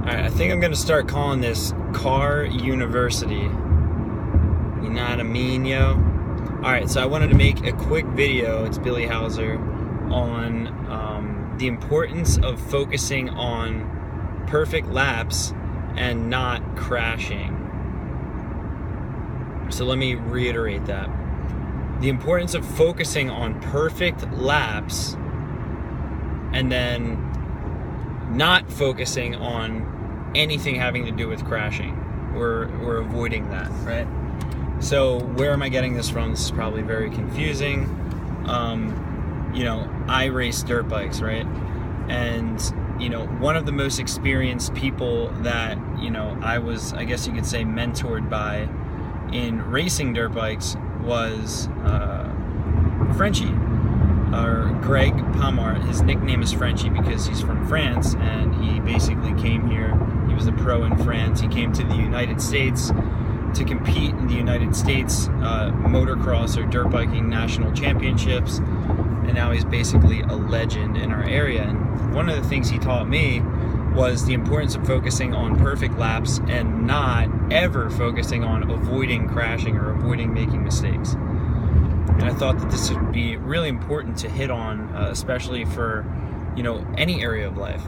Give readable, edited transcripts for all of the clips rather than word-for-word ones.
Alright, I think I'm going to start calling this Car University. You know what I mean, yo? Alright, so I wanted to make a quick video, it's Billy Hauser, on the importance of focusing on perfect laps and not crashing. So let me reiterate that. The importance of focusing on perfect laps and then not focusing on anything having to do with crashing. We're avoiding that, right? So where am I getting this from? This is probably very confusing. I race dirt bikes, right? And one of the most experienced people that I guess you could say mentored by in racing dirt bikes was Frenchie, or Greg Palmart. His nickname is Frenchie because he's from France, and he basically came here. He was a pro in France. He came to the United States to compete in the United States motocross or dirt biking national championships, and now he's basically a legend in our area. And one of the things he taught me was the importance of focusing on perfect laps and not ever focusing on avoiding crashing or avoiding making mistakes. And I thought that this would be really important to hit on, especially for, any area of life.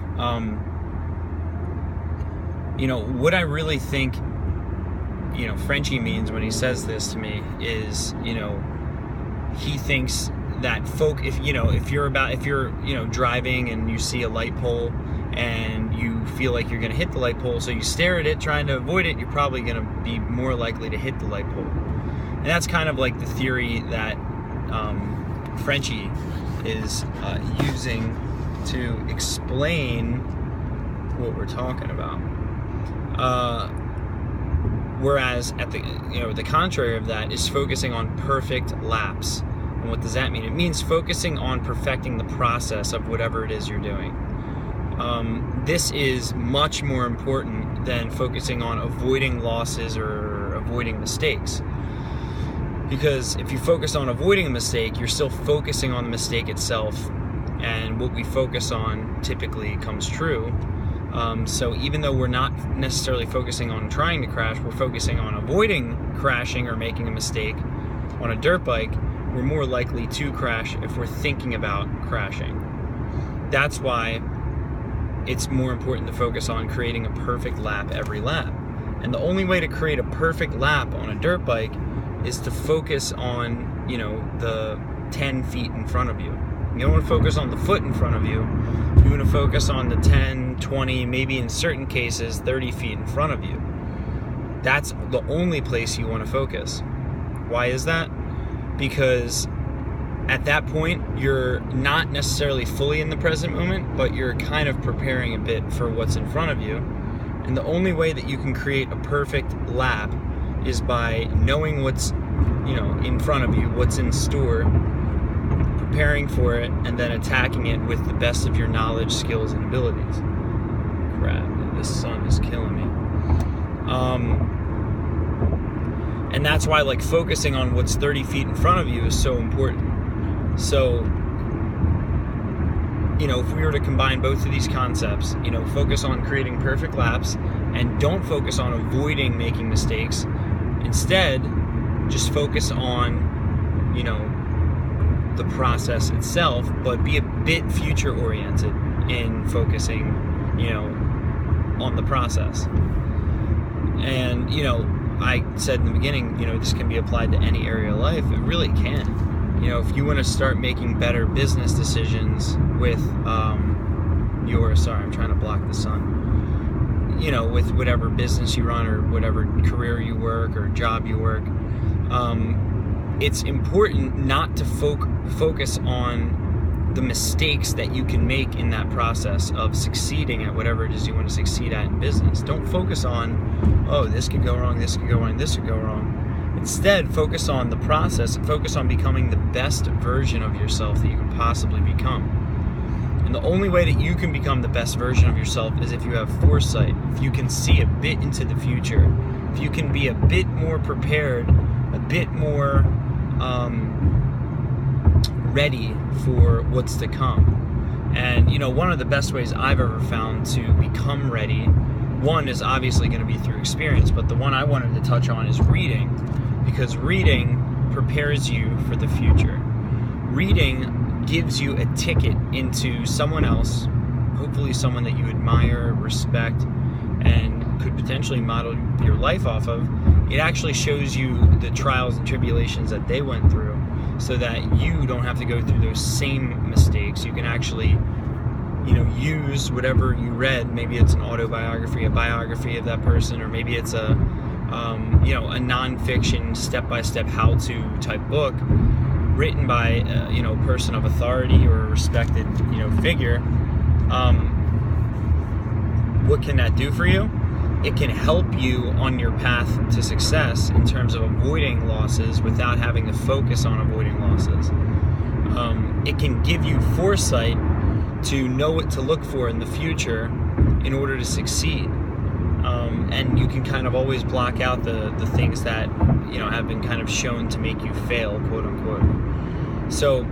What I really think, Frenchie means when he says this to me is, he thinks that if you're driving and you see a light pole and you feel like you're going to hit the light pole, so you stare at it trying to avoid it, you're probably going to be more likely to hit the light pole. And that's kind of like the theory that Frenchie is using to explain what we're talking about. Whereas at the contrary of that is focusing on perfect laps. And what does that mean? It means focusing on perfecting the process of whatever it is you're doing. This is much more important than focusing on avoiding losses or avoiding mistakes. Because if you focus on avoiding a mistake, you're still focusing on the mistake itself, and what we focus on typically comes true. So even though we're not necessarily focusing on trying to crash, we're focusing on avoiding crashing or making a mistake. On a dirt bike, we're more likely to crash if we're thinking about crashing. That's why it's more important to focus on creating a perfect lap every lap. And the only way to create a perfect lap on a dirt bike is to focus on, the 10 feet in front of you. You don't want to focus on the foot in front of you. You want to focus on the 10, 20, maybe in certain cases, 30 feet in front of you. That's the only place you want to focus. Why is that? Because at that point, you're not necessarily fully in the present moment, but you're kind of preparing a bit for what's in front of you. And the only way that you can create a perfect lap is by knowing what's, in front of you, what's in store, preparing for it, and then attacking it with the best of your knowledge, skills, and abilities. Crap, this sun is killing me. And that's why, focusing on what's 30 feet in front of you is so important. So, if we were to combine both of these concepts, focus on creating perfect laps and don't focus on avoiding making mistakes. Instead, just focus on, the process itself, but be a bit future oriented in focusing, on the process. And, I said in the beginning, this can be applied to any area of life. It really can. If you want to start making better business decisions with sorry, I'm trying to block the sun. With whatever business you run or whatever career you work or job you work, it's important not to focus on the mistakes that you can make in that process of succeeding at whatever it is you want to succeed at in business. Don't focus on, this could go wrong, this could go wrong, this could go wrong. Instead, focus on the process and focus on becoming the best version of yourself that you can possibly become. And the only way that you can become the best version of yourself is if you have foresight, if you can see a bit into the future, if you can be a bit more prepared, a bit more ready for what's to come. And one of the best ways I've ever found to become ready one is obviously going to be through experience, but the one I wanted to touch on is reading, because reading prepares you for the future. Reading gives you a ticket into someone else, hopefully someone that you admire, respect, and could potentially model your life off of. It actually shows you the trials and tribulations that they went through, so that you don't have to go through those same mistakes. You can actually, use whatever you read. Maybe it's an autobiography, a biography of that person, or maybe it's a non-fiction, step-by-step how-to type book written by a person of authority or a respected figure. What can that do for you? It can help you on your path to success in terms of avoiding losses without having to focus on avoiding losses. It can give you foresight to know what to look for in the future in order to succeed. And you can kind of always block out the things that have been kind of shown to make you fail, quote unquote. So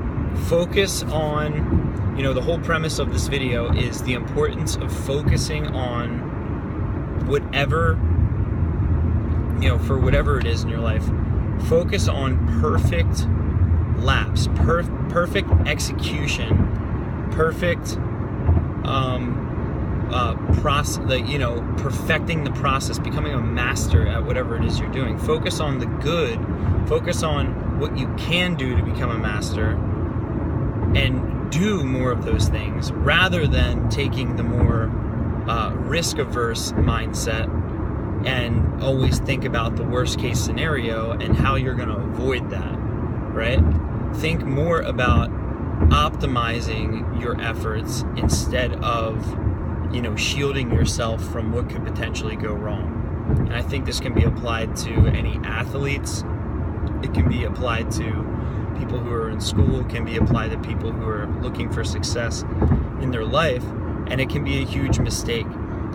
focus on, the whole premise of this video is the importance of focusing on whatever, for whatever it is in your life. Focus on perfect laps, perfect execution, perfect perfecting the process, becoming a master at whatever it is you're doing. Focus on the good, focus on what you can do to become a master, and do more of those things rather than taking the more risk-averse mindset and always think about the worst-case scenario and how you're going to avoid that, right? Think more about optimizing your efforts instead of, shielding yourself from what could potentially go wrong. And I think this can be applied to any athletes. It can be applied to people who are in school, can be applied to people who are looking for success in their life, and it can be a huge mistake.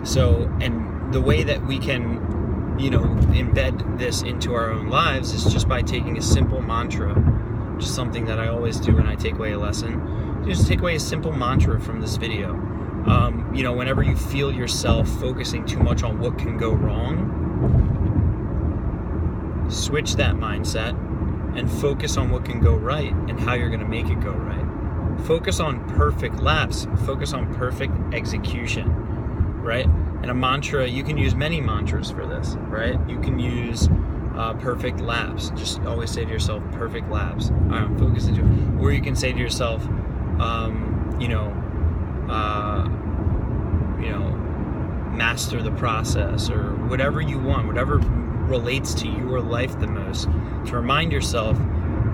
So, and the way that we can, embed this into our own lives is just by taking a simple mantra, just something that I always do when I take away a lesson. Just take away a simple mantra from this video. Whenever you feel yourself focusing too much on what can go wrong, switch that mindset and focus on what can go right and how you're going to make it go right. Focus on perfect laps. Focus on perfect execution, right? And a mantra, you can use many mantras for this, right? You can use perfect laps. Just always say to yourself, perfect laps. I'm focusing to it. Or you can say to yourself, master the process, or whatever you want, whatever relates to your life the most, to remind yourself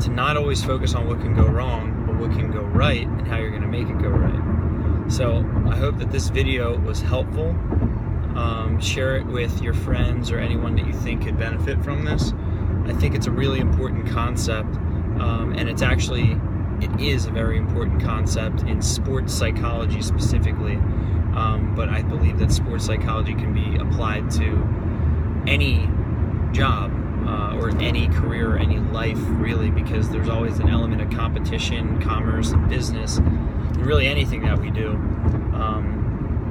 to not always focus on what can go wrong, but what can go right and how you're going to make it go right. So I hope that this video was helpful. Share it with your friends or anyone that you think could benefit from this. I think it's a really important concept, and it is a very important concept in sports psychology specifically. But I believe that sports psychology can be applied to any job or any career or any life, really, because there's always an element of competition, commerce, and business, and really anything that we do.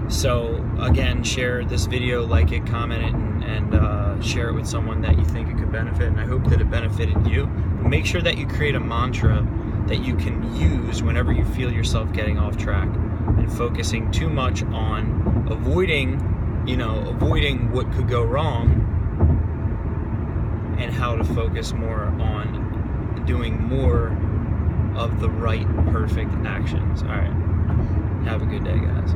So again, share this video, like it, comment it, and share it with someone that you think it could benefit, and I hope that it benefited you. But make sure that you create a mantra that you can use whenever you feel yourself getting off track and focusing too much on avoiding what could go wrong, and how to focus more on doing more of the right, perfect actions. All right. Have a good day, guys.